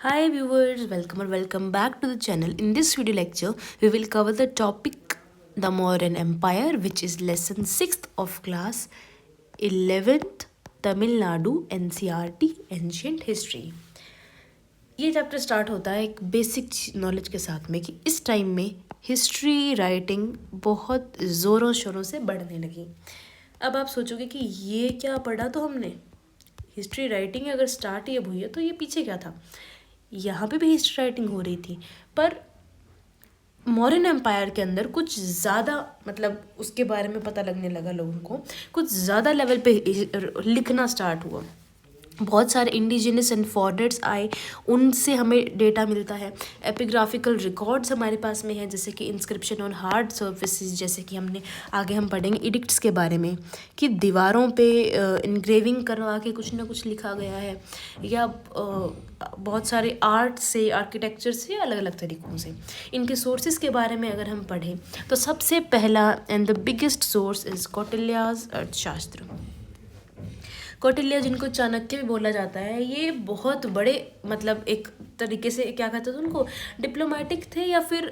Hi viewers, welcome or welcome back to the channel. In this video lecture, we will cover the topic the Mauryan Empire, which is lesson 6th of class 11th Tamil Nadu NCERT Ancient History. ये chapter start होता है एक basic knowledge के साथ में कि इस time में हिस्ट्री राइटिंग बहुत ज़ोरों शोरों से बढ़ने लगी। अब आप सोचोगे कि ये क्या पढ़ा तो हमने, हिस्ट्री राइटिंग अगर स्टार्ट ही अब हुई है तो ये पीछे क्या था। यहाँ पे भी हिस्ट्री राइटिंग हो रही थी, पर मौर्यन एम्पायर के अंदर कुछ ज़्यादा मतलब उसके बारे में पता लगने लगा लोगों को, कुछ ज़्यादा लेवल पे लिखना स्टार्ट हुआ। बहुत सारे इंडिजिनस एंड फॉरनर्स आए, उनसे हमें डेटा मिलता है। एपिग्राफिकल रिकॉर्ड्स हमारे पास में है, जैसे कि इंस्क्रिप्शन ऑन हार्ड सर्फेसिस, जैसे कि आगे हम पढ़ेंगे एडिक्ट्स के बारे में कि दीवारों पे इनग्रेविंग करवा के कुछ ना कुछ लिखा गया है, या बहुत सारे आर्ट से आर्किटेक्चर से अलग अलग तरीक़ों से। इनके सोर्सेज के बारे में अगर हम पढ़ें तो सबसे पहला and the biggest source is कौटिल्याज अर्थशास्त्र। कौटिल्य, जिनको चाणक्य भी बोला जाता है, ये बहुत बड़े मतलब एक तरीके से क्या कहते थे उनको, डिप्लोमेटिक थे या फिर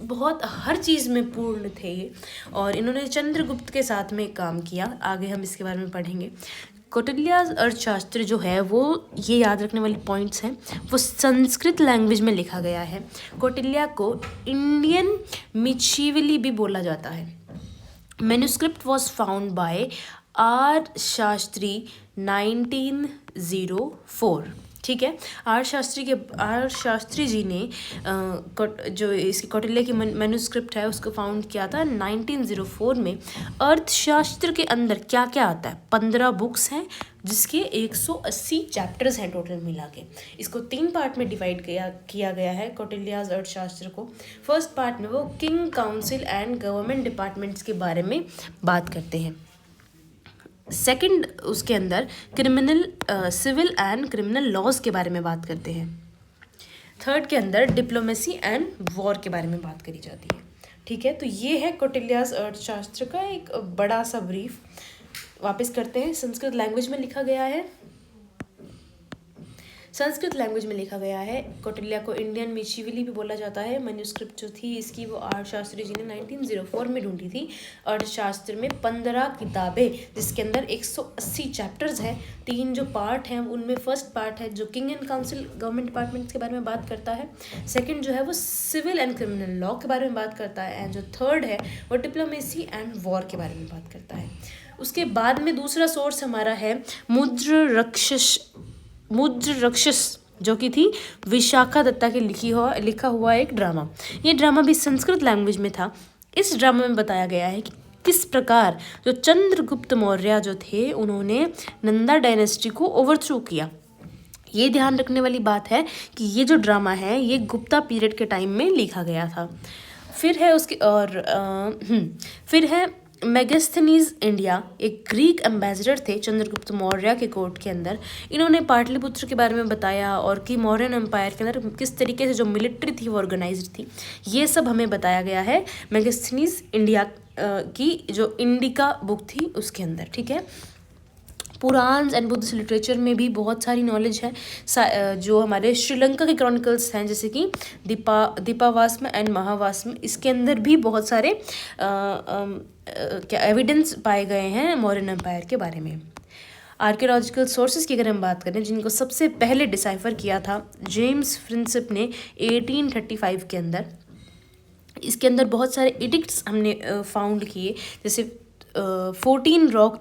बहुत हर चीज़ में पूर्ण थे ये, और इन्होंने चंद्रगुप्त के साथ में काम किया। आगे हम इसके बारे में पढ़ेंगे। कौटिल्याज अर्थशास्त्र जो है वो, ये याद रखने वाली पॉइंट्स हैं, वो संस्कृत लैंग्वेज में लिखा गया है। कौटिल्य को इंडियन मिचीवली भी बोला जाता है। Manuscript was found by R Shastri 1904। ठीक है, आर शास्त्री जी ने जो इसकी कौटिल्य की मैन्युस्क्रिप्ट है उसको फाउंड किया था 1904 में। अर्थशास्त्र के अंदर क्या क्या आता है, 15 बुक्स हैं जिसके 180 चैप्टर्स हैं टोटल मिला के। इसको 3 पार्ट में डिवाइड किया गया है कौटिल्याज अर्थशास्त्र को। फर्स्ट पार्ट में वो king council and government departments के बारे में बात करते हैं। सेकंड, उसके अंदर सिविल एंड क्रिमिनल लॉज के बारे में बात करते हैं। थर्ड के अंदर डिप्लोमेसी एंड वॉर के बारे में बात करी जाती है। ठीक है, तो ये है कौटिल्याज अर्थशास्त्र का एक बड़ा सा ब्रीफ। वापस करते हैं, संस्कृत लैंग्वेज में लिखा गया है। संस्कृत लैंग्वेज में लिखा गया है। कौटिल्य को इंडियन मिचीवली भी बोला जाता है। मैन्युस्क्रिप्ट जो थी इसकी वो अर्थशास्त्री जी ने 1904 में ढूंढी थी। अर्थशास्त्र में 15 किताबें, जिसके अंदर 180 चैप्टर्स हैं। 3 जो पार्ट हैं उनमें फर्स्ट पार्ट है जो king and council government departments के बारे में बात करता है। सेकेंड जो है वो सिविल एंड क्रिमिनल लॉ के बारे में बात करता है, एंड जो थर्ड है वो डिप्लोमेसी एंड वॉर के बारे में बात करता है। उसके बाद में दूसरा सोर्स हमारा है मुद्र रक्षस, जो कि थी विशाखा दत्ता के लिखा हुआ एक ड्रामा। ये ड्रामा भी संस्कृत लैंग्वेज में था। इस ड्रामा में बताया गया है कि किस प्रकार जो चंद्रगुप्त मौर्य जो थे उन्होंने नंदा डायनेस्टी को ओवरथ्रो किया। ये ध्यान रखने वाली बात है कि ये जो ड्रामा है ये गुप्ता पीरियड के टाइम में लिखा गया था। फिर है मेगास्थनीज इंडिया, एक ग्रीक एम्बेसडर थे चंद्रगुप्त मौर्य के कोर्ट के अंदर। इन्होंने पाटलिपुत्र के बारे में बताया और कि मौर्यन एम्पायर के अंदर किस तरीके से जो मिलिट्री थी वो ऑर्गेनाइज्ड थी, ये सब हमें बताया गया है मेगास्थनीज इंडिया की जो इंडिका बुक थी उसके अंदर। ठीक है, पुराण एंड बुद्धिस्ट लिटरेचर में भी बहुत सारी नॉलेज है। जो हमारे श्रीलंका के क्रॉनिकल्स हैं, जैसे कि दीपावास्म एंड महावास्म, इसके अंदर भी बहुत सारे क्या एविडेंस पाए गए हैं मौर्यन एम्पायर के बारे में। आर्कियोलॉजिकल सोर्सेज की अगर हम बात करें, जिनको सबसे पहले डिसाइफर किया था जेम्स फ्रिंसिप ने 1835 के अंदर, इसके अंदर बहुत सारे एडिक्ट्स हमने फाउंड किए, जैसे 14 रॉक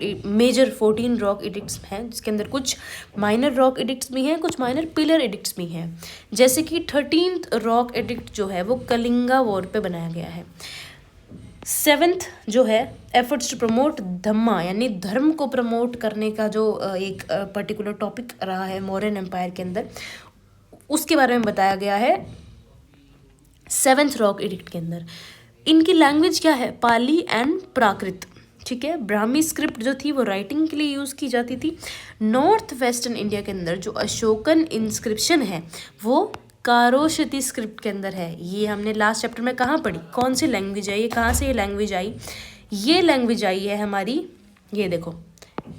एडिक्ट्स हैं, जिसके अंदर कुछ माइनर रॉक एडिक्ट्स भी हैं, कुछ माइनर पिलर एडिक्ट्स भी हैं। जैसे कि 13th रॉक एडिक्ट जो है वो कलिंगा वॉर पे बनाया गया है। 7th जो है एफर्ट्स टू प्रमोट धम्मा, यानी धर्म को प्रमोट करने का जो एक पर्टिकुलर टॉपिक रहा है मौर्यन एम्पायर के अंदर, उसके बारे में बताया गया है 7th रॉक एडिक्ट के अंदर। इनकी लैंग्वेज क्या है, पाली एंड प्राकृत। ठीक है, ब्राह्मी स्क्रिप्ट जो थी वो राइटिंग के लिए यूज़ की जाती थी। नॉर्थ वेस्टर्न इंडिया के अंदर जो अशोकन इंस्क्रिप्शन है वो कारोशती स्क्रिप्ट के अंदर है। ये हमने लास्ट चैप्टर में कहाँ पढ़ी, कौन सी लैंग्वेज है ये, कहाँ से ये लैंग्वेज आई? ये लैंग्वेज आई है हमारी, ये देखो,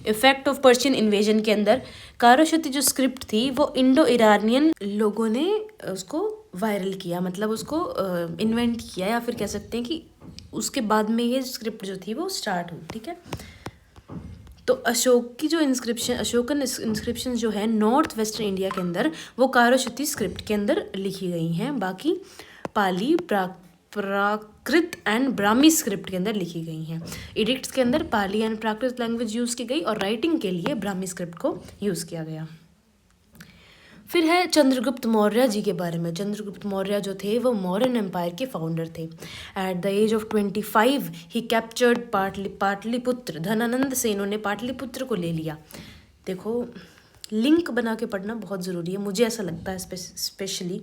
इफेक्ट ऑफ पर्शियन इन्वेजन के अंदर कारोशती जो स्क्रिप्ट थी वो इंडो इरानियन लोगों ने उसको वायरल किया, मतलब उसको इन्वेंट किया, या फिर कह सकते हैं कि उसके बाद में ये स्क्रिप्ट जो थी वो स्टार्ट हुई। ठीक है, तो अशोक की जो अशोकन इंस्क्रिप्शन जो है नॉर्थ वेस्टर्न इंडिया के अंदर वो कारोशती स्क्रिप्ट के अंदर लिखी गई हैं। बाकी पाली, प्राकृत एंड ब्राह्मी स्क्रिप्ट के अंदर लिखी गई हैं। एडिक्ट्स के अंदर पाली एंड प्राकृत लैंग्वेज यूज़ की गई और राइटिंग के लिए ब्राह्मी स्क्रिप्ट को यूज़ किया गया। फिर है चंद्रगुप्त मौर्य जी के बारे में। चंद्रगुप्त मौर्य जो थे वो मौर्यन एम्पायर के फाउंडर थे। एट द एज ऑफ 25 ही कैप्चर्ड पाटलिपुत्र। धनानंद से इन्होंने पाटलिपुत्र को ले लिया। देखो, लिंक बना के पढ़ना बहुत ज़रूरी है, मुझे ऐसा लगता है स्पेशली।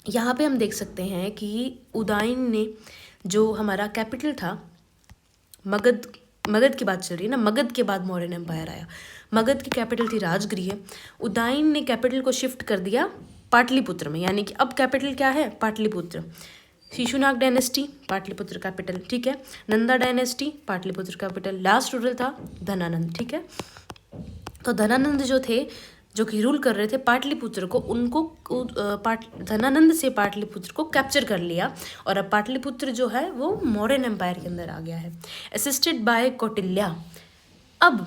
यहाँ पे हम देख सकते हैं कि उदयन ने जो हमारा कैपिटल था, मगध की बात चल रही है ना, मगध के बाद मौर्यन एम्पायर आया। मगध की कैपिटल थी राजगृह। उदयन ने कैपिटल को शिफ्ट कर दिया पाटलिपुत्र में, यानी कि अब कैपिटल क्या है, पाटलिपुत्र। Shishunaga dynasty, Pataliputra capital. ठीक है, Nanda dynasty, Pataliputra capital. Last ruler था धनानंद। ठीक है, तो धनानंद जो थे, जो कि रूल कर रहे थे पाटलिपुत्र को, उनको धनानंद से पाटलिपुत्र को कैप्चर कर लिया और अब पाटलिपुत्र जो है वो मौर्यन एम्पायर के अंदर आ गया है, असिस्टेड बाय कौटिल्या। अब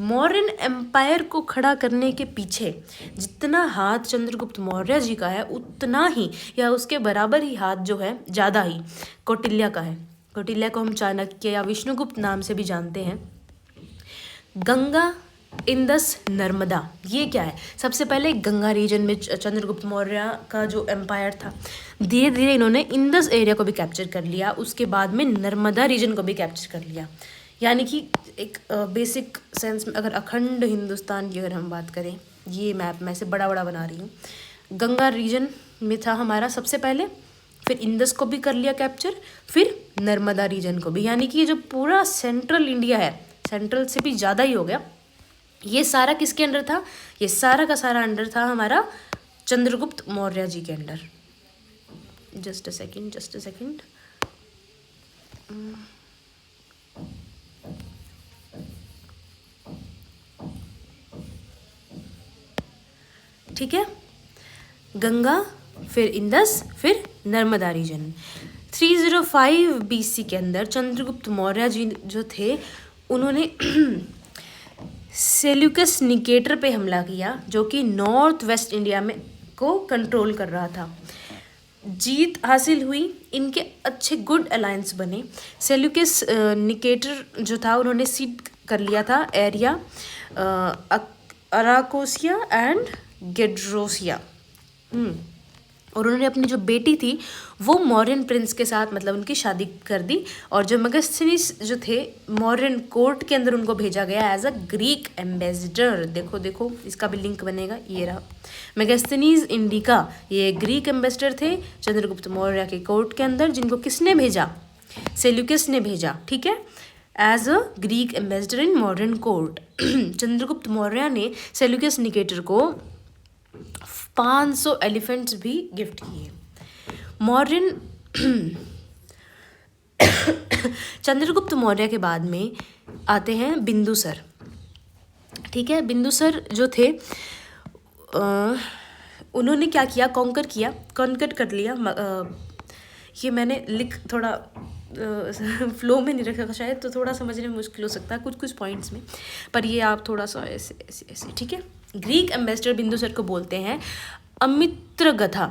मौर्यन एम्पायर को खड़ा करने के पीछे जितना हाथ चंद्रगुप्त मौर्य जी का है उतना ही या उसके बराबर ही हाथ जो है, ज़्यादा ही, कौटिल्या का है। कौटिल्या को हम चाणक्य या विष्णुगुप्त नाम से भी जानते हैं। गंगा, इंदस, नर्मदा, ये क्या है? सबसे पहले गंगा रीजन में चंद्रगुप्त मौर्य का जो एम्पायर था, धीरे धीरे इन्होंने इंदस एरिया को भी कैप्चर कर लिया, उसके बाद में नर्मदा रीजन को भी कैप्चर कर लिया। यानी कि एक बेसिक सेंस में अगर अखंड हिंदुस्तान की अगर हम बात करें, ये मैप मैं से बड़ा बड़ा बना रही हूँ, गंगा रीजन में था हमारा सबसे पहले, फिर इंदस को भी कर लिया कैप्चर, फिर नर्मदा रीजन को भी। यानी कि ये जो पूरा सेंट्रल इंडिया है, सेंट्रल से भी ज़्यादा ही हो गया, ये सारा किसके अंडर था? ये सारा का सारा अंडर था हमारा चंद्रगुप्त मौर्य जी के अंडर। Just a second. ठीक है, गंगा, फिर इंदस, फिर नर्मदा रीजन। 305 BC के अंदर चंद्रगुप्त मौर्य जी जो थे उन्होंने सेल्यूकस निकेटर पे हमला किया, जो कि नॉर्थ वेस्ट इंडिया में को कंट्रोल कर रहा था। जीत हासिल हुई, इनके अच्छे गुड अलायंस बने। सेल्यूकस निकेटर जो था उन्होंने सीड कर लिया था एरिया अराकोसिया एंड गेड्रोसिया। और उन्होंने अपनी जो बेटी थी वो मौर्यन प्रिंस के साथ, मतलब उनकी शादी कर दी। और जो मेगास्थनीज जो थे मौर्यन कोर्ट के अंदर उनको भेजा गया एज अ ग्रीक एम्बेसडर। देखो इसका भी लिंक बनेगा, ये रहा मेगास्थनीज इंडिका, ये ग्रीक एम्बेसडर थे चंद्रगुप्त मौर्य के कोर्ट के अंदर, जिनको किसने भेजा? सेल्यूकस ने भेजा। ठीक है, as a Greek ambassador in modern court. Chandragupta Maurya ने सेल्यूकस निकेटर को 500 एलिफेंट्स भी गिफ्ट किए। मौर्यन चंद्रगुप्त मौर्य के बाद में आते हैं बिंदुसर। ठीक है, बिंदुसर जो थे उन्होंने क्या किया? कॉन्कर कर लिया। ये मैंने लिख थोड़ा फ्लो में नहीं रखा शायद, तो थोड़ा समझने में मुश्किल हो सकता है कुछ पॉइंट्स में, पर ये आप थोड़ा सा ऐसे। ठीक है, ग्रीक एम्बेसडर बिंदुसर को बोलते हैं अमित्रगथा,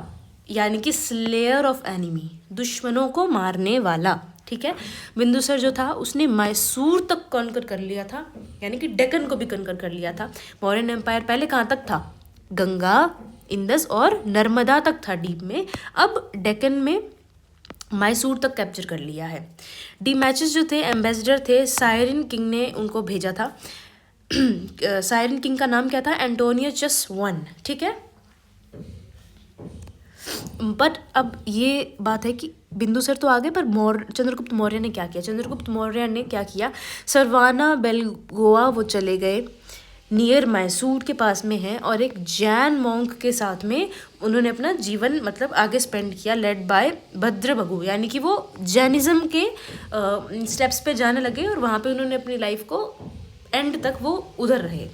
यानी कि स्लेयर ऑफ एनिमी, दुश्मनों को मारने वाला। ठीक है, बिंदुसर जो था उसने मैसूर तक कॉन्कर कर लिया था, यानी कि डेक्कन को भी कॉन्कर कर लिया था। मौर्यन एम्पायर पहले कहाँ तक था? गंगा, इंदस और नर्मदा तक था डीप में, अब डेक्कन में मैसूर तक कैप्चर कर लिया है। डी मैचेस जो थे एम्बेसडर थे, सायरन किंग ने उनको भेजा था। सायरन किंग का नाम क्या था? Antonius I। ठीक है, बट अब ये बात है कि बिंदुसर तो आगे, पर चंद्रगुप्त मौर्य ने क्या किया? चंद्रगुप्त मौर्य ने क्या किया? सरवाना बेलगोआ वो चले गए, नियर मैसूर के पास में है, और एक जैन मॉन्क के साथ में उन्होंने अपना जीवन मतलब आगे स्पेंड किया, लेड बाय भद्रभगु, यानी कि वो जैनिज़्म के स्टेप्स पे जाने लगे और वहाँ पे उन्होंने अपनी लाइफ को एंड तक वो उधर रहे।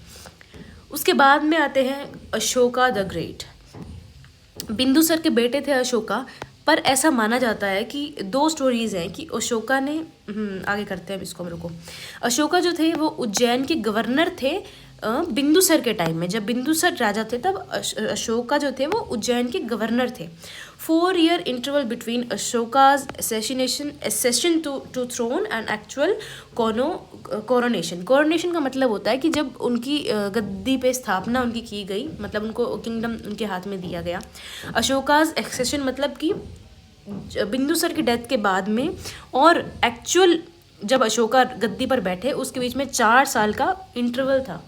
उसके बाद में आते हैं अशोका द ग्रेट। बिंदुसर के बेटे थे अशोका, पर ऐसा माना जाता है कि दो स्टोरीज हैं कि अशोका ने आगे करते हैं इसको मेरे को। अशोका जो थे वो उज्जैन के गवर्नर थे बिंदुसर के टाइम में। जब बिंदुसर राजा थे तब अशोका जो थे वो उज्जैन के गवर्नर थे। 4 year interval between Ashoka's accession to throne and actual coronation. Coronation का मतलब होता है कि जब उनकी गद्दी पे स्थापना उनकी की गई, मतलब उनको किंगडम उनके हाथ में दिया गया। अशोकाज एक्सेशन मतलब कि बिंदुसर की डेथ के बाद में, और एक्चुअल जब अशोका गद्दी पर बैठे उसके बीच में 4 साल का इंटरवल था।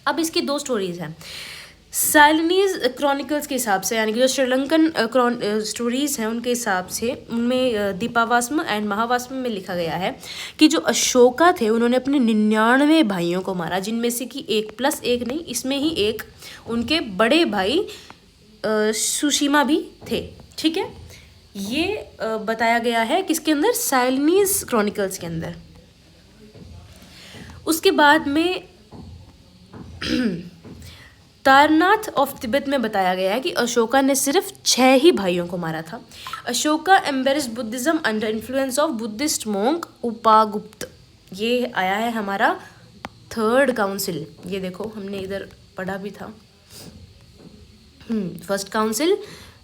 अब इसकी दो स्टोरीज हैं। साइलनीज क्रॉनिकल्स के हिसाब से, यानी कि जो श्रीलंकन स्टोरीज हैं उनके हिसाब से, उनमें दीपावास्म एंड महावास्म में लिखा गया है कि जो अशोका थे उन्होंने अपने 99 भाइयों को मारा, जिनमें से कि 1+1 नहीं, इसमें ही एक उनके बड़े भाई सुशीमा भी थे। ठीक है, ये बताया गया है किसके अंदर, साइलनीज क्रॉनिकल्स के अंदर। उसके बाद में तारनाथ ऑफ तिब्बत में बताया गया है कि अशोका ने सिर्फ 6 ही भाइयों को मारा था। Ashoka embraced Buddhism under influence of Buddhist monk Upagupta. ये आया है हमारा 3rd काउंसिल। ये देखो हमने इधर पढ़ा भी था। फर्स्ट काउंसिल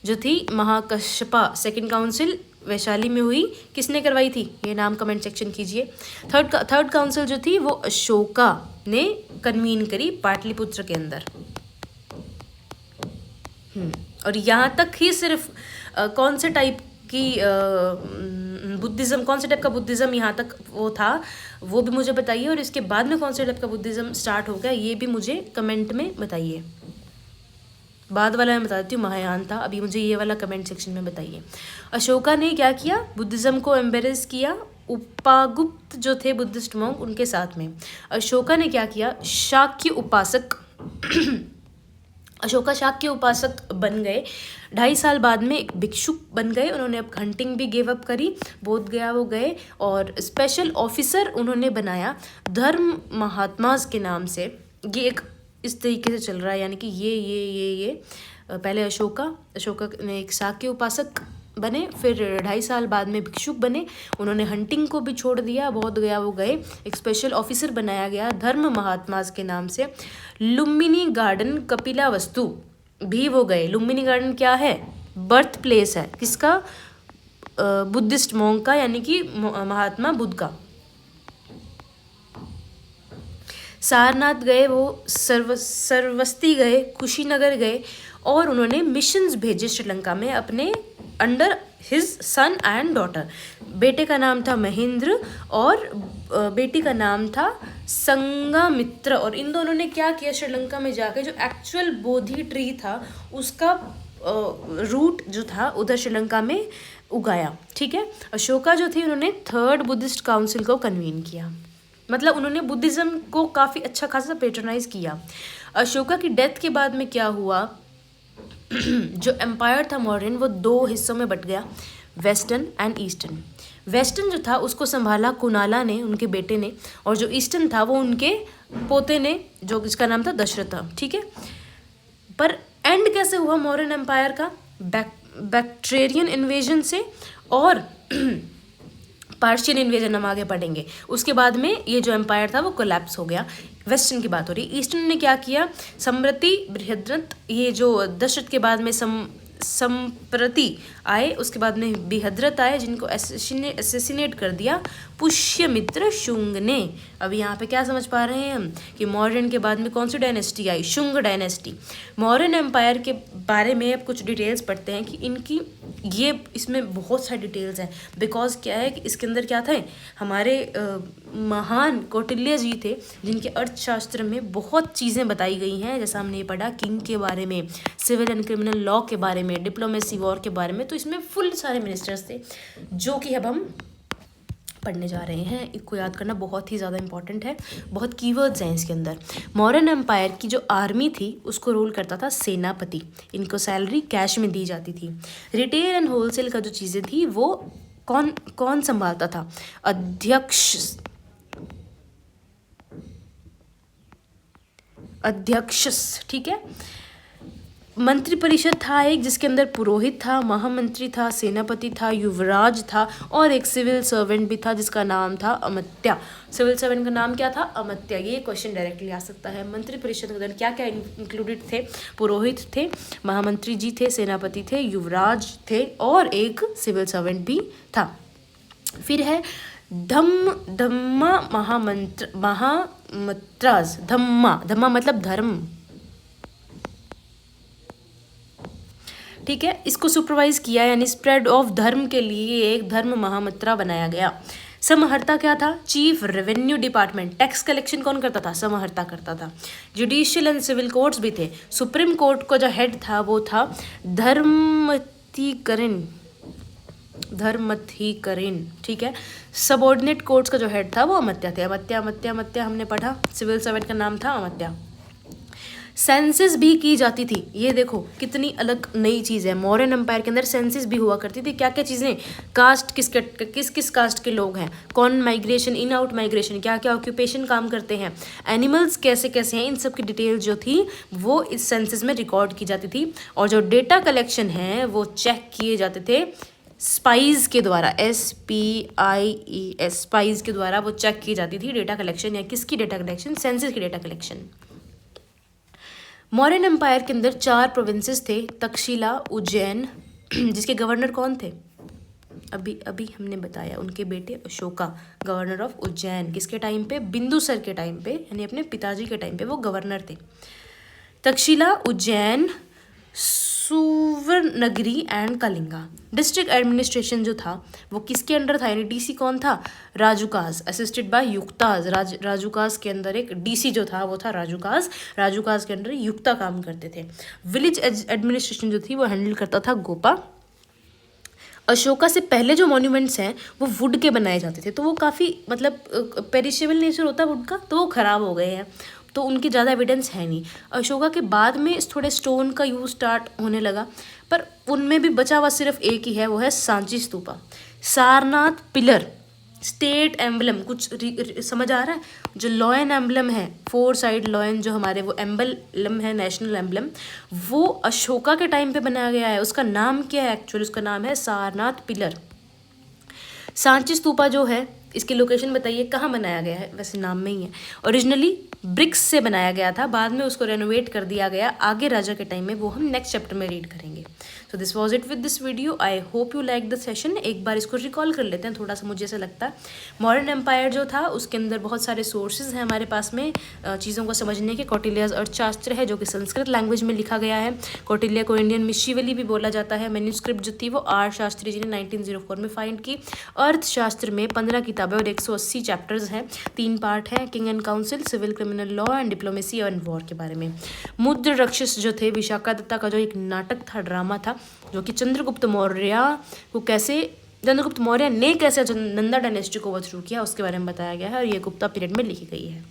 जो थी महाकश्यपा, 2nd काउंसिल वैशाली में हुई, किसने करवाई थी ये नाम कमेंट सेक्शन कीजिए। थर्ड काउंसिल जो थी वो अशोका ने कन्वीन करी पाटलिपुत्र के अंदर। और यहाँ तक ही सिर्फ कौन से टाइप की बुद्धिज़्म, कौन से टाइप का बुद्धिज़्म यहाँ तक वो था वो भी मुझे बताइए, और इसके बाद में कौन से टाइप का बुद्धिज़्म स्टार्ट हो गया ये भी मुझे कमेंट में बताइए। बाद वाला मैं बता देती हूँ महायान था, अभी मुझे ये वाला कमेंट सेक्शन में बताइए। अशोका ने क्या किया, बुद्धिज़्म को एम्बेरेस किया। उपागुप्त जो थे बुद्धिस्ट मॉन्क उनके साथ में। अशोका ने क्या किया, शाक्य उपासक अशोका शाक्य उपासक बन गए। 2.5 साल बाद में एक भिक्षुक बन गए। उन्होंने अब हंटिंग भी गिव अप करी, बोध गया वो गए, और स्पेशल ऑफिसर उन्होंने बनाया धर्म महात्मास के नाम से। ये एक इस तरीके से चल रहा है, यानी कि ये पहले अशोका ने एक शाक्य उपासक बने, फिर 2.5 साल बाद में भिक्षुक बने। उन्होंने हंटिंग को भी छोड़ दिया, बोध गया वो गए। एक स्पेशल ऑफिसर बनाया गया धर्म महात्मास के नाम से। लुम्बिनी गार्डन कपिला वस्तु भी वो गए। लुम्बिनी गार्डन क्या है, बर्थ प्लेस है किसका, बुद्धिस्ट मॉन्क का, यानी कि महात्मा बुद्ध का। सारनाथ गए वो, सरवस्ती गए, कुशीनगर गए, और उन्होंने मिशंस भेजे श्रीलंका में अपने under his son and daughter. बेटे का नाम था महेंद्र और बेटी का नाम था संगामित्र। और इन दोनों ने क्या किया, श्रीलंका में जाकर जो एक्चुअल बोधि ट्री था उसका रूट जो था उधर श्रीलंका में उगाया। ठीक है, अशोका जो थे उन्होंने 3rd बुद्धिस्ट काउंसिल को कन्वीन किया, मतलब उन्होंने बुद्धिज़्म को काफ़ी अच्छा खासा पेट्रोनाइज किया। अशोका की डेथ के बाद में क्या हुआ, जो एम्पायर था मौर्यन वो 2 हिस्सों में बट गया, वेस्टर्न एंड ईस्टर्न। वेस्टर्न जो था उसको संभाला कुनाला ने, उनके बेटे ने, और जो ईस्टर्न था वो उनके पोते ने, जो जिसका नाम था दशरथ था। ठीक है, पर एंड कैसे हुआ मौर्यन एम्पायर का, बैक्ट्रियन इन्वेजन से और पार्शियन इन्वेजन हम आगे पढ़ेंगे। उसके बाद में ये जो एम्पायर था वो कोलैप्स हो गया। वेस्टर्न की बात हो रही। ईस्टर्न ने क्या किया, समृति बृहद्रथ, ये जो दशरथ के बाद में संप्रति आए, उसके बाद में बिहद्रथ आए, जिनको एसेसिनेट कर दिया पुष्यमित्र शुंग ने। अब यहाँ पे क्या समझ पा रहे हैं हम कि मौर्यन के बाद में कौन सी डायनेस्टी आई, शुंग डायनेस्टी। मौर्यन एम्पायर के बारे में अब कुछ डिटेल्स पढ़ते हैं कि इनकी ये इसमें बहुत सारी डिटेल्स हैं। बिकॉज क्या है कि इसके अंदर क्या था, हमारे महान कौटिल्य जी थे जिनके अर्थशास्त्र में बहुत चीज़ें बताई गई हैं। जैसा हमने पढ़ा किंग के बारे में, सिविल एंड क्रिमिनल लॉ के बारे में, डिप्लोमेसी वॉर के बारे में, तो इसमें फुल सारे मिनिस्टर्स थे जो कि अब हम पढ़ने जा रहे हैं, इसको याद करना बहुत ही ज़्यादा इंपॉर्टेंट है, बहुत कीवर्ड्स हैं इसके अंदर। मौर्यन एम्पायर की जो आर्मी थी उसको रूल करता था सेनापति, इनको सैलरी कैश में दी जाती थी। रिटेल एंड होलसेल का जो चीज़ें थी वो कौन कौन संभालता था? अध्यक्ष, ठीक है। मंत्रिपरिषद था एक, जिसके अंदर पुरोहित था, महामंत्री था, सेनापति था, युवराज था और एक सिविल सर्वेंट भी था जिसका नाम था अमात्य। सिविल सर्वेंट का नाम क्या था? अमात्य। ये क्वेश्चन डायरेक्टली आ सकता है। मंत्रिपरिषद के अंदर क्या क्या इंक्लूडेड थे? पुरोहित थे, महामंत्री जी थे, सेनापति थे, युवराज थे और एक सिविल सर्वेंट भी था। फिर है धम्मा महामंत्राज। धम्मा मतलब धर्म, ठीक है। इसको सुपरवाइज किया यानी स्प्रेड ऑफ धर्म के लिए एक धर्म महामंत्रा बनाया गया। समहर्ता क्या था? Chief revenue department, tax collection कौन करता था? समहर्ता करता था। जुडिशियल एंड सिविल कोर्ट्स भी थे। सुप्रीम कोर्ट का जो हेड था वो था धर्मथिकरण, ठीक है। सबऑर्डिनेट कोर्ट्स का जो हेड था वो अमात्य थे। अमात्य हमने पढ़ा, सिविल सर्वेंट का नाम था अमात्य। सेंसस भी की जाती थी। ये देखो कितनी अलग नई चीज़ है। मौर्यन एम्पायर के अंदर सेंसस भी हुआ करती थी। क्या क्या चीज़ें? कास्ट, किस कास्ट के लोग हैं, कौन माइग्रेशन, इन आउट माइग्रेशन, क्या क्या ऑक्यूपेशन काम करते हैं, एनिमल्स कैसे कैसे हैं, इन सब की डिटेल जो थी वो इस सेंसस में रिकॉर्ड की जाती थी। और जो डेटा कलेक्शन है वो चेक किए जाते थे स्पाइज के द्वारा, SPIES, स्पाइज के द्वारा वो चेक की जाती थी डेटा कलेक्शन। या किसकी डेटा कलेक्शन? सेंसस की डेटा कलेक्शन। मौर्यन एम्पायर के अंदर 4 प्रोविंसेस थे, तक्षशिला, उज्जैन, जिसके गवर्नर कौन थे? अभी हमने बताया, उनके बेटे अशोका, गवर्नर ऑफ उज्जैन। किसके टाइम पे? बिंदुसर के टाइम पे, यानी अपने पिताजी के टाइम पे वो गवर्नर थे। Takshashila, Ujjain, Suvarnagiri and Kalinga. District administration जो था वो किसके अंडर था? यानी डीसी कौन था? राजूकाज, असिस्टेड बाय युक्ताज। राजूकाज के अंदर एक डीसी जो था वो था राजूकाज। राजूकाज के अंडर युक्ता काम करते थे। विलेज एडमिनिस्ट्रेशन जो थी वो हैंडल करता था गोपा। अशोका से पहले जो मॉन्यूमेंट्स हैं वो वुड के बनाए जाते थे, तो वो काफ़ी मतलब पेरिशेबल नेचर होता है वुड का, तो वो ख़राब हो गए हैं, तो उनकी ज़्यादा एविडेंस है नहीं। अशोका के बाद में थोड़े स्टोन का यूज़ स्टार्ट होने लगा, पर उनमें भी बचा हुआ सिर्फ एक ही है, वो है Sanchi stupa. Sarnath pillar, state emblem, कुछ समझ आ रहा है? जो लॉयन एम्बलम है, 4 साइड लॉयन जो हमारे वो एम्बलम है, नेशनल एम्बलम, वो अशोका के टाइम पे बनाया गया है। उसका नाम क्या है एक्चुअली? उसका नाम है सारनाथ पिलर। सांची स्तूपा जो है, इसकी लोकेशन बताइए कहाँ बनाया गया है? वैसे नाम में ही है। ओरिजिनली ब्रिक्स से बनाया गया था, बाद में उसको रेनोवेट कर दिया गया आगे राजा के टाइम में, वो हम नेक्स्ट चैप्टर में रीड करेंगे। So this was it with this video. I hope you like the session. एक बार इसको रिकॉल कर लेते हैं थोड़ा सा, मुझे ऐसा लगता है मॉडर्न एम्पायर जो था उसके अंदर बहुत सारे सोर्सेज हैं हमारे पास में चीज़ों को समझने के। कौटिल्याज अर्थशास्त्र है जो कि संस्कृत लैंग्वेज में लिखा गया है। कौटिल्य को इंडियन मिशीवली भी बोला जाता है। मैन्यूस्क्रिप्ट जो थी वो आर शास्त्री जी ने 1904 में फाइंड की। अर्थशास्त्र में 15 किताबें और 180 चैप्टर्स हैं, 3 पार्ट हैं, king and council, civil criminal law and diplomacy and war के बारे में। मुद्र राक्षस जो थे विशाखा दत्ता का जो एक नाटक था, ड्रामा था, जो कि चंद्रगुप्त मौर्य ने कैसे नंदा डायनेस्टी को ओवरथ्रो किया उसके बारे में बताया गया है और ये गुप्ता पीरियड में लिखी गई है।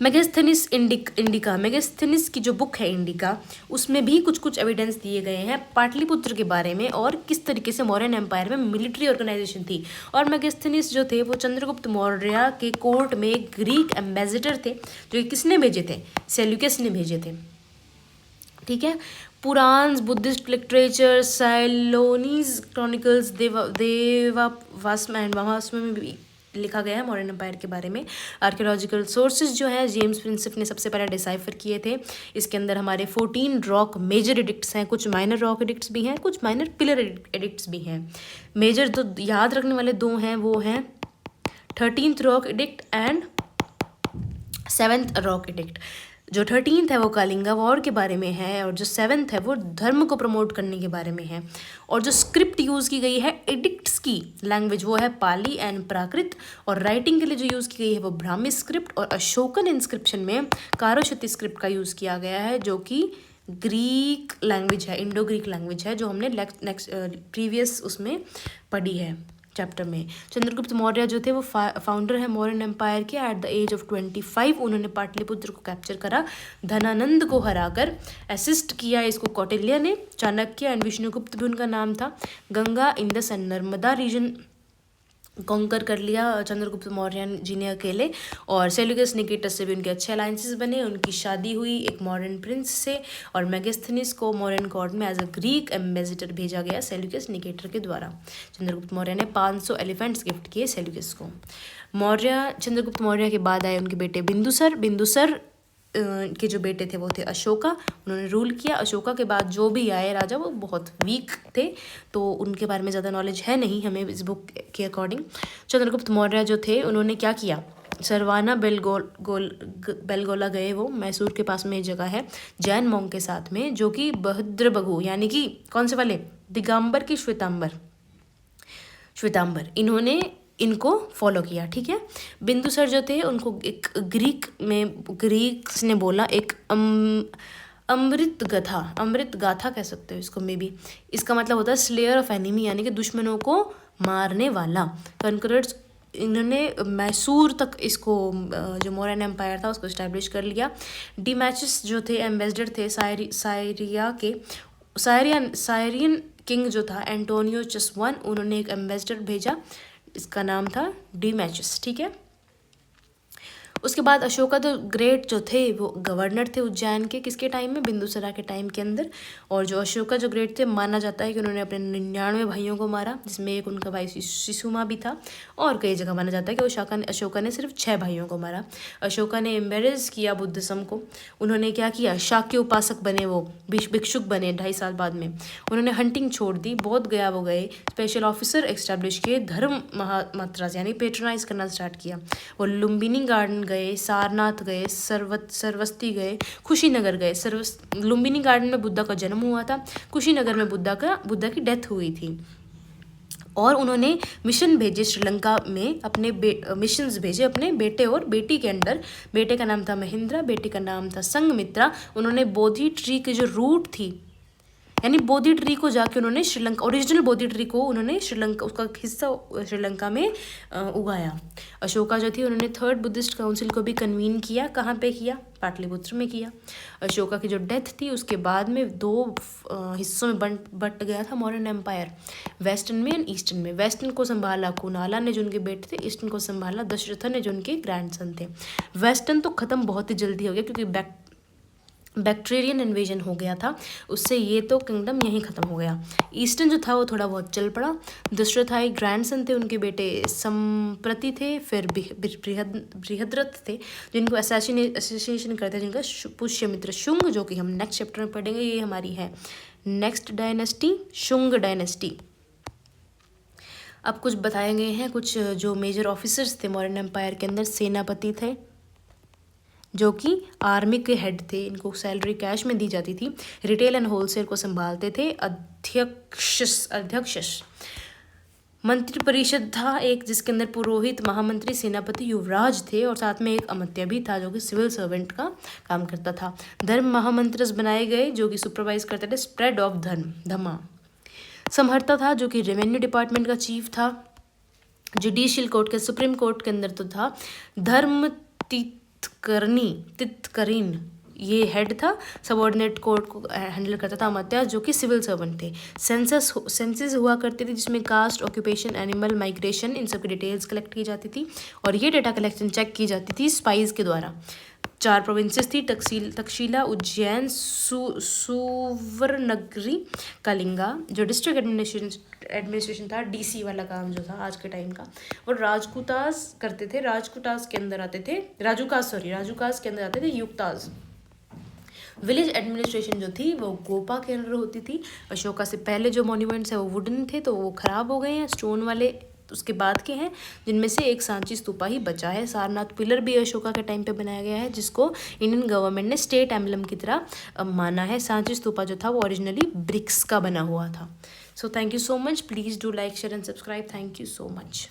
मेगास्थनीज इंडिका, मेगास्थनीज की जो बुक है इंडिका, उसमें भी कुछ कुछ एविडेंस दिए गए हैं पाटलिपुत्र के बारे में और किस तरीके से मौर्यन एम्पायर में मिलिट्री ऑर्गेनाइजेशन थी। और मेगास्थनीज जो थे वो चंद्रगुप्त मौर्य के कोर्ट में ग्रीक एम्बेसडर थे, जो किसने भेजे थे? सेल्यूकस ने भेजे थे, ठीक है। पुराण, बुद्धिस्ट लिटरेचर, साइलोनीज क्रॉनिकल्स, देवावास्म एंड महावास्म में भी लिखा गया है मॉडर्न एम्पायर के बारे में। आर्कियोलॉजिकल सोर्सेज जो है जेम्स प्रिंसिप ने सबसे पहले डिसाइफर किए थे। इसके अंदर हमारे 14 रॉक मेजर एडिक्ट्स हैं, कुछ माइनर रॉक एडिक्ट्स भी हैं, कुछ माइनर पिलर एडिक्ट्स भी हैं। मेजर तो याद रखने वाले 2 हैं, वो हैं 13th rock edict and 7th rock edict. जो 13th है वो कलिंगा वॉर के बारे में है और जो 7th है वो धर्म को प्रमोट करने के बारे में है। और जो स्क्रिप्ट यूज़ की गई है एडिक्ट्स की लैंग्वेज वो है पाली एंड प्राकृत, और राइटिंग के लिए जो यूज़ की गई है वो ब्राह्मी स्क्रिप्ट, और अशोकन इंस्क्रिप्शन में कारोशती स्क्रिप्ट का यूज़ किया गया है जो कि ग्रीक लैंग्वेज है, इंडो ग्रीक लैंग्वेज है, जो हमने नेक्स्ट प्रीवियस उसमें पढ़ी है, चैप्टर में। चंद्रगुप्त मौर्य जो थे वो फाउंडर है मौर्यन एम्पायर के। एट द एज ऑफ 25 उन्होंने पाटलिपुत्र को कैप्चर करा, धनानंद को हराकर। असिस्ट किया इसको कौटिल्य ने, चाणक्य एंड विष्णुगुप्त भी उनका नाम था। Ganga, Indus and Narmada region conquer कर लिया चंद्रगुप्त मौर्य जी ने अकेले। और सेल्यूकस निकेटस से भी उनके अच्छे अलायंसेस बने। उनकी शादी हुई एक मॉडर्न प्रिंस से, और मेगास्थनीस को मौर्यन कोर्ट में एज अ ग्रीक एम्बेसडर भेजा गया सेल्यूकस निकेटर के द्वारा। चंद्रगुप्त मौर्य ने 500 एलिफेंट्स गिफ्ट किए सेल्यूकस को। चंद्रगुप्त मौर्य के बाद आए उनके बेटे बिंदुसर के जो बेटे थे वो थे अशोका, उन्होंने रूल किया। अशोका के बाद जो भी आए राजा वो बहुत वीक थे, तो उनके बारे में ज़्यादा नॉलेज है नहीं हमें इस बुक के अकॉर्डिंग। चंद्रगुप्त मौर्य जो थे उन्होंने क्या किया, सरवाना बेलगोला गए, वो मैसूर के पास में एक जगह है, जैन मॉन्क के साथ में, जो कि बहद्रबघु यानी कि कौन से वाले, दिगंबर की श्वेतांबर इन्होंने इनको फॉलो किया। ठीक है। बिंदुसर जो थे उनको एक ग्रीक्स ने बोला एक अमृत गाथा कह सकते हो इसको, मे बी इसका मतलब होता है स्लेयर ऑफ एनिमी, यानी कि दुश्मनों को मारने वाला। कॉन्करर्स इन्होंने मैसूर तक इसको जो मौर्यन एम्पायर था उसको इस्टेब्लिश कर लिया। डीमैचस जो थे एम्बेसडर थे सायरियन किंग जो था एंटोनियो I, उन्होंने एक एम्बेसडर भेजा, इसका नाम था डीमैचस। ठीक है। उसके बाद अशोका द ग्रेट जो थे वो गवर्नर थे उज्जैन के, किसके टाइम में, बिंदुसरा के टाइम के अंदर। और जो अशोका जो ग्रेट थे माना जाता है कि उन्होंने अपने 99 भाइयों को मारा, जिसमें एक उनका भाई शिशुमा भी था। और कई जगह माना जाता है कि अशोका ने सिर्फ 6 भाइयों को मारा। अशोका ने एम्बेरेज किया बुद्धिज्म को। उन्होंने क्या किया, शाक्य उपासक बने, वो भिक्षुक बने 2.5 साल बाद में। उन्होंने हंटिंग छोड़ दी, बहुत गया वो गए, स्पेशल ऑफिसर एस्टैब्लिश किए, धर्म महामात्रा यानी पेट्रोनाइज करना स्टार्ट किया। वो लुम्बिनी गार्डन गए, सारनाथ गए, सरवस्ती गए, कुशीनगर गए। लुम्बिनी गार्डन में बुद्धा का जन्म हुआ था, कुशीनगर में बुद्धा की डेथ हुई थी। और उन्होंने मिशन भेजे श्रीलंका में, अपने मिशंस भेजे अपने बेटे और बेटी के अंडर। बेटे का नाम था महेंद्र, बेटी का नाम था संघमित्रा। उन्होंने बोधि ट्री की जो रूट थी, यानी बोधि ट्री को जाके उन्होंने श्रीलंका, ओरिजिनल बोधि ट्री को उन्होंने श्रीलंका, उसका हिस्सा श्रीलंका में उगाया। अशोका जो थी उन्होंने 3rd बुद्धिस्ट काउंसिल को भी कन्वीन किया। कहाँ पे किया, पाटलिपुत्र में किया। अशोका की जो डेथ थी उसके बाद में 2 हिस्सों में बट गया था मॉडर्न एम्पायर, वेस्टर्न में एंड ईस्टर्न में। वेस्टर्न को संभाला कुनाला ने जो उनके बेटे थे, ईस्टर्न को संभाला दशरथन ने जो उनके ग्रैंडसन थे। वेस्टर्न तो खत्म बहुत ही जल्दी हो गया क्योंकि बैक्टीरियन इन्वेजन हो गया था, उससे ये तो किंगडम यहीं ख़त्म हो गया। ईस्टर्न जो था वो थोड़ा बहुत चल पड़ा। दशरथाई ग्रैंडसन थे, उनके बेटे संप्रति थे, फिर बृहद्रथ थे जिनको एसोसिएशन करते, जिनका पुष्यमित्र शुंग, जो कि हम नेक्स्ट चैप्टर में पढ़ेंगे। ये हमारी है नेक्स्ट डायनेस्टी, शुंग डायनेस्टी। अब कुछ बताए गए हैं, कुछ जो मेजर ऑफिसर्स थे मॉडर्न एम्पायर के अंदर। सेनापति थे जो कि आर्मी के हेड थे, इनको सैलरी कैश में दी जाती थी। रिटेल एंड होलसेल को संभालते थे अध्यक्ष। मंत्री परिषद था एक, जिसके अंदर पुरोहित, महामंत्री, सेनापति, युवराज थे, और साथ में एक अमात्य भी था जो कि सिविल सर्वेंट का काम करता था। धर्म महामंत्रस बनाए गए जो कि सुपरवाइज करते थे स्प्रेड ऑफ धमा। समहर्ता था जो कि रेवेन्यू डिपार्टमेंट का चीफ था। जुडिशियल कोर्ट के, सुप्रीम कोर्ट के अंदर तो था धर्म तितकरीन, ये हेड था। सबऑर्डिनेट कोर्ट को हैंडल करता था अमात्य जो कि सिविल सर्वेंट थे। सेंसस हुआ करती थी जिसमें कास्ट, ऑक्यूपेशन, एनिमल, माइग्रेशन, इन सब की डिटेल्स कलेक्ट की जाती थी, और ये डेटा कलेक्शन चेक की जाती थी स्पाइस के द्वारा। 4 प्रोविंसेस थी, तक्षशिला, उज्जैन, सुवर्णनगरी, कलिंगा। जो डिस्ट्रिक्ट एडमिनिस्ट्रेशन था, डीसी वाला काम जो था आज के टाइम का, और राजकुतास करते थे। राजकुतास के अंदर आते थे राजूकास के अंदर आते थे युक्तास। विलेज एडमिनिस्ट्रेशन जो थी वो गोपा के अंदर होती थी। अशोका से पहले जो मॉन्यूमेंट्स है वो वुडन थे, तो वो खराब हो गए हैं, स्टोन वाले उसके बाद के हैं, जिनमें से एक सांची स्तूपा ही बचा है। सारनाथ पिलर भी अशोका के टाइम पे बनाया गया है, जिसको इंडियन गवर्नमेंट ने स्टेट एम्बलम की तरह माना है। सांची स्तूपा जो था वो ओरिजिनली ब्रिक्स का बना हुआ था। So thank you so much, please do like, share and subscribe. Thank you so much.